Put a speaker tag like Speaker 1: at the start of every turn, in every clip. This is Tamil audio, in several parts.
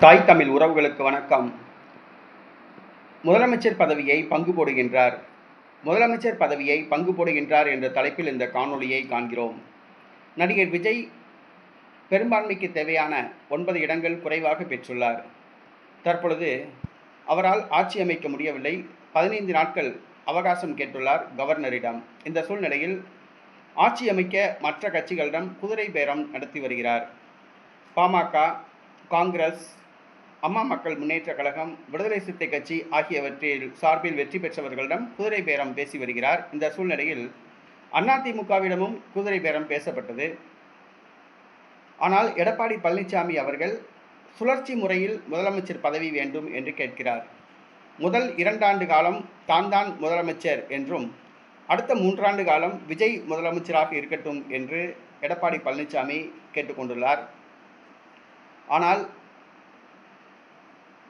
Speaker 1: தாய் தமிழ் உறவுகளுக்கு வணக்கம். முதலமைச்சர் பதவியை பங்கு போடுகின்றார். முதலமைச்சர் பதவியை பங்கு போடுகின்றார் என்ற தலைப்பில் இந்த காணொளியை காண்கிறோம். நடிகர் விஜய் பெரும்பான்மைக்கு தேவையான 9 இடங்கள் குறைவாக பெற்றுள்ளார். தற்பொழுது அவரால் ஆட்சி அமைக்க முடியவில்லை. 15 நாட்கள் அவகாசம் கேட்டுள்ளார் கவர்னரிடம். இந்த சூழ்நிலையில் ஆட்சி அமைக்க மற்ற கட்சிகளிடம் குதிரை பேரம் நடத்தி வருகிறார். பாமக, காங்கிரஸ், அம்மா மக்கள் முன்னேற்ற கழகம், விடுதலை சிறுத்தை கட்சி ஆகியவற்றில் சார்பில் வெற்றி பெற்றவர்களிடம் குதிரை பேரம் பேசி வருகிறார். இந்த சூழ்நிலையில் அதிமுகவிடமும் குதிரை பேரம் பேசப்பட்டது. ஆனால் எடப்பாடி பழனிசாமி அவர்கள் சுழற்சி முறையில் முதலமைச்சர் பதவி வேண்டும் என்று கேட்கிறார். முதல் 2 ஆண்டு காலம் தான் முதலமைச்சர் என்றும் அடுத்த 3 ஆண்டு காலம் விஜய் முதலமைச்சராக இருக்கட்டும் என்று எடப்பாடி பழனிசாமி கேட்டுக்கொண்டுள்ளார். ஆனால்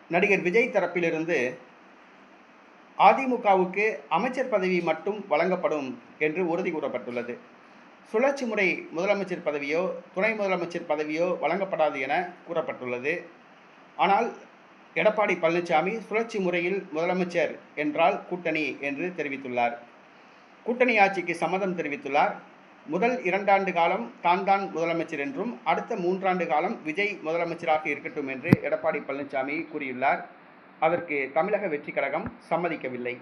Speaker 1: நடிகர் விஜய் தரப்பிலிருந்து அதிமுகவுக்கு அமைச்சர் பதவி மட்டும் வழங்கப்படும் என்று உறுதி கூறப்பட்டுள்ளது. சுழற்சி முறை முதலமைச்சர் பதவியோ துணை முதலமைச்சர் பதவியோ வழங்கப்படாது என கூறப்பட்டுள்ளது. ஆனால் எடப்பாடி பழனிசாமி சுழற்சி முறையில் முதலமைச்சர் என்றால் கூட்டணி என்று தெரிவித்துள்ளார். கூட்டணி ஆட்சிக்கு சம்மதம் தெரிவித்துள்ளார். முதல் 2 ஆண்டு காலம் தான் முதலமைச்சர் என்றும் அடுத்த 3 ஆண்டு காலம் விஜய் முதலமைச்சராக இருக்கட்டும் என்று எடப்பாடி பழனிசாமி கூறியுள்ளார். அதற்கு தமிழக வெற்றி கழகம் சம்மதிக்கவில்லை.